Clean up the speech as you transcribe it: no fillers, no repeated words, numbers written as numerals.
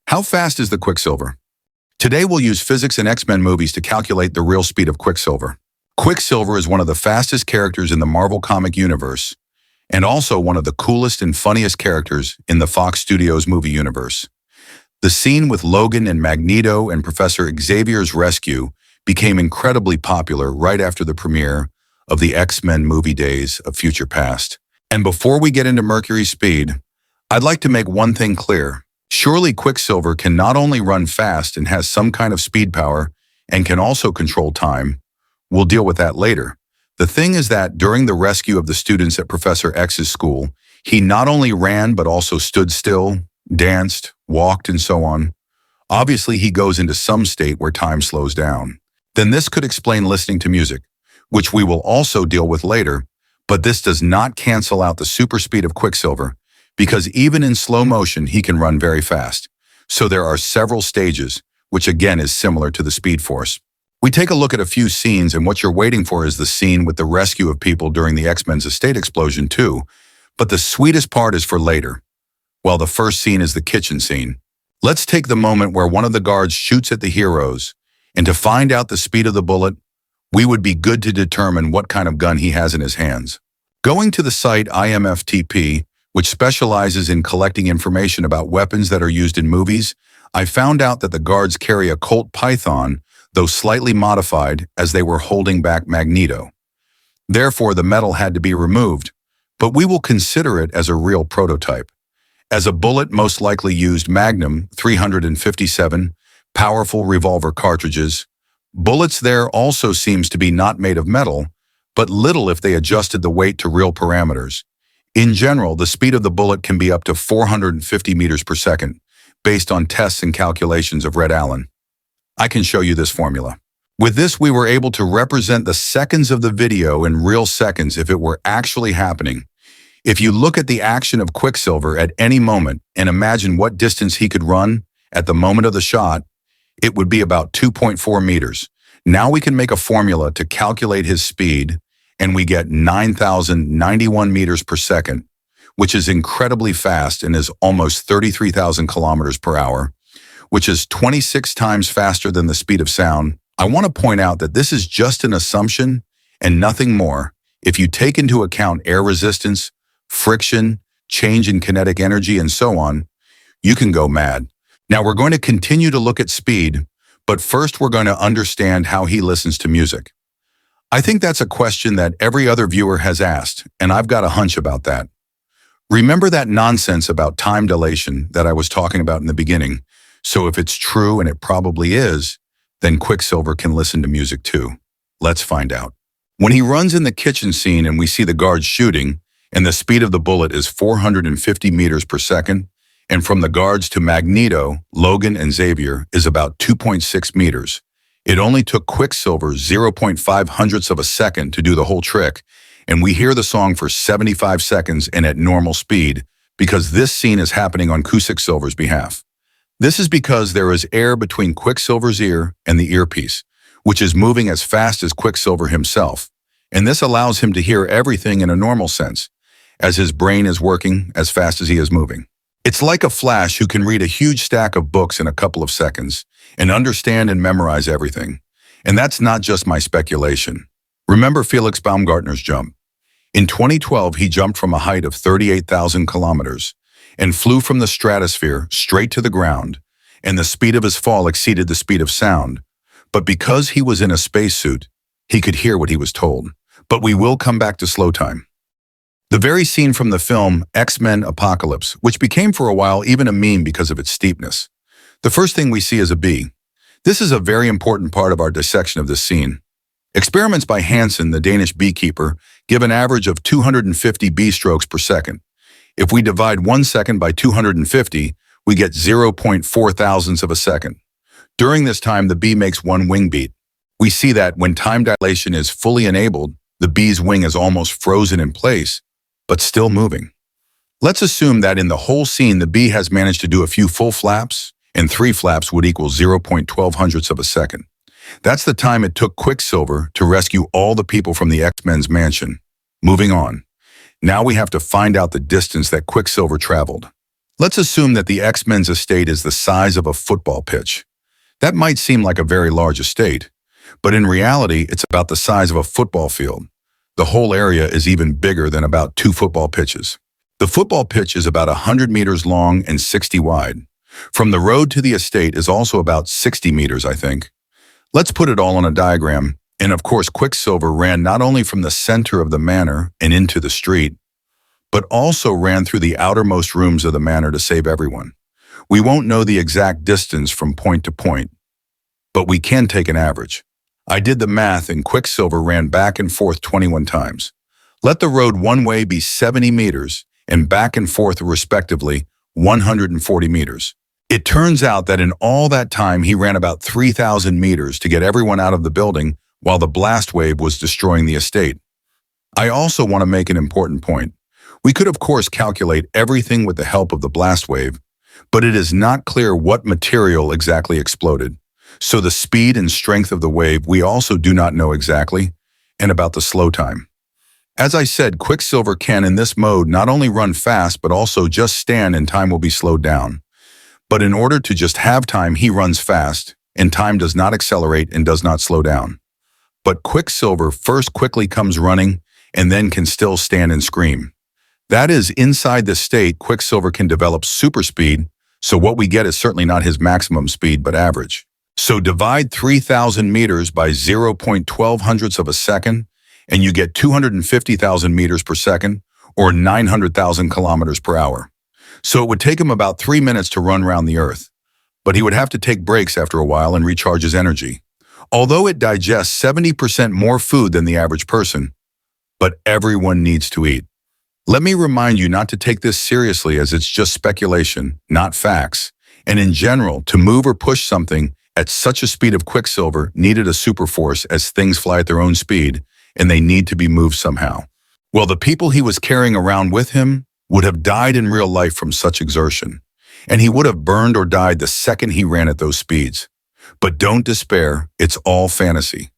How fast is the Quicksilver? Today we'll use physics and X-Men movies to calculate the real speed of Quicksilver. Quicksilver is one of the fastest characters in the Marvel comic universe, and also one of the coolest and funniest characters in the Fox Studios movie universe. The scene with Logan and Magneto and Professor Xavier's rescue became incredibly popular right after the premiere of the X-Men movie Days of Future Past. And before we get into Mercury's speed, I'd like to make one thing clear. Surely Quicksilver can not only run fast and has some kind of speed power and can also control time. We'll deal with that later. The thing is that during the rescue of the students at Professor X's school, he not only ran but also stood still, danced, walked, and so on. Obviously, he goes into some state where time slows down. Then this could explain listening to music, which we will also deal with later, but this does not cancel out the super speed of Quicksilver, because even in slow motion, he can run very fast. So there are several stages, which again is similar to the Speed Force. We take a look at a few scenes, and what you're waiting for is the scene with the rescue of people during the X-Men's estate explosion too, but the sweetest part is for later. Well, the first scene is the kitchen scene. Let's take the moment where one of the guards shoots at the heroes, and to find out the speed of the bullet, we would be good to determine what kind of gun he has in his hands. Going to the site IMFTP, which specializes in collecting information about weapons that are used in movies, I found out that the guards carry a Colt Python, though slightly modified, as they were holding back Magneto. Therefore, the metal had to be removed, but we will consider it as a real prototype. As a bullet most likely used Magnum 357 powerful revolver cartridges. Bullets there also seems to be not made of metal, but little if they adjusted the weight to real parameters. In general, the speed of the bullet can be up to 450 meters per second, based on tests and calculations of Red Allen. I can show you this formula. With this, we were able to represent the seconds of the video in real seconds if it were actually happening. If you look at the action of Quicksilver at any moment and imagine what distance he could run at the moment of the shot, it would be about 2.4 meters. Now we can make a formula to calculate his speed, and we get 9,091 meters per second, which is incredibly fast and is almost 33,000 kilometers per hour, which is 26 times faster than the speed of sound. I want to point out that this is just an assumption and nothing more. If you take into account air resistance, friction, change in kinetic energy, and so on, you can go mad. Now we're going to continue to look at speed, but first we're going to understand how he listens to music. I think that's a question that every other viewer has asked, and I've got a hunch about that. Remember that nonsense about time dilation that I was talking about in the beginning? So if it's true, and it probably is, then Quicksilver can listen to music too. Let's find out. When he runs in the kitchen scene and we see the guards shooting, and the speed of the bullet is 450 meters per second, and from the guards to Magneto, Logan, and Xavier is about 2.6 meters. It only took Quicksilver 0.5 hundredths of a second to do the whole trick, and we hear the song for 75 seconds and at normal speed, because this scene is happening on Quicksilver's behalf. This is because there is air between Quicksilver's ear and the earpiece, which is moving as fast as Quicksilver himself, and this allows him to hear everything in a normal sense, as his brain is working as fast as he is moving. It's like a Flash who can read a huge stack of books in a couple of seconds and understand and memorize everything. And that's not just my speculation. Remember Felix Baumgartner's jump. In 2012, he jumped from a height of 38,000 kilometers and flew from the stratosphere straight to the ground, and the speed of his fall exceeded the speed of sound. But because he was in a spacesuit, he could hear what he was told. But we will come back to slow time. The very scene from the film X-Men Apocalypse, which became for a while even a meme because of its steepness. The first thing we see is a bee. This is a very important part of our dissection of this scene. Experiments by Hansen, the Danish beekeeper, give an average of 250 bee strokes per second. If we divide 1 second by 250, we get 0.4 thousandths of a second. During this time, the bee makes one wing beat. We see that when time dilation is fully enabled, the bee's wing is almost frozen in place, but still moving. Let's assume that in the whole scene, the bee has managed to do a few full flaps, and 3 flaps would equal 0.12 hundredths of a second. That's the time it took Quicksilver to rescue all the people from the X-Men's mansion. Moving on. Now we have to find out the distance that Quicksilver traveled. Let's assume that the X-Men's estate is the size of a football pitch. That might seem like a very large estate, but in reality, it's about the size of a football field. The whole area is even bigger than about 2 football pitches. The football pitch is about 100 meters long and 60 wide. From the road to the estate is also about 60 meters, I think. Let's put it all on a diagram. And of course, Quicksilver ran not only from the center of the manor and into the street, but also ran through the outermost rooms of the manor to save everyone. We won't know the exact distance from point to point, but we can take an average. I did the math and Quicksilver ran back and forth 21 times. Let the road one way be 70 meters and back and forth respectively 140 meters. It turns out that in all that time he ran about 3,000 meters to get everyone out of the building while the blast wave was destroying the estate. I also want to make an important point. We could of course calculate everything with the help of the blast wave, but it is not clear what material exactly exploded. So the speed and strength of the wave we also do not know exactly, and about the slow time. As I said, Quicksilver can in this mode not only run fast but also just stand and time will be slowed down. But in order to just have time, he runs fast, and time does not accelerate and does not slow down. But Quicksilver first quickly comes running and then can still stand and scream. That is, inside the state, Quicksilver can develop super speed, so what we get is certainly not his maximum speed, but average. So divide 3,000 meters by 0.12 hundredths of a second, and you get 250,000 meters per second, or 900,000 kilometers per hour. So it would take him about 3 minutes to run around the Earth, but he would have to take breaks after a while and recharge his energy. Although it digests 70% more food than the average person, but everyone needs to eat. Let me remind you not to take this seriously as it's just speculation, not facts. And in general, to move or push something at such a speed of Quicksilver needed a super force as things fly at their own speed, and they need to be moved somehow. Well, the people he was carrying around with him would have died in real life from such exertion, and he would have burned or died the second he ran at those speeds. But don't despair, it's all fantasy.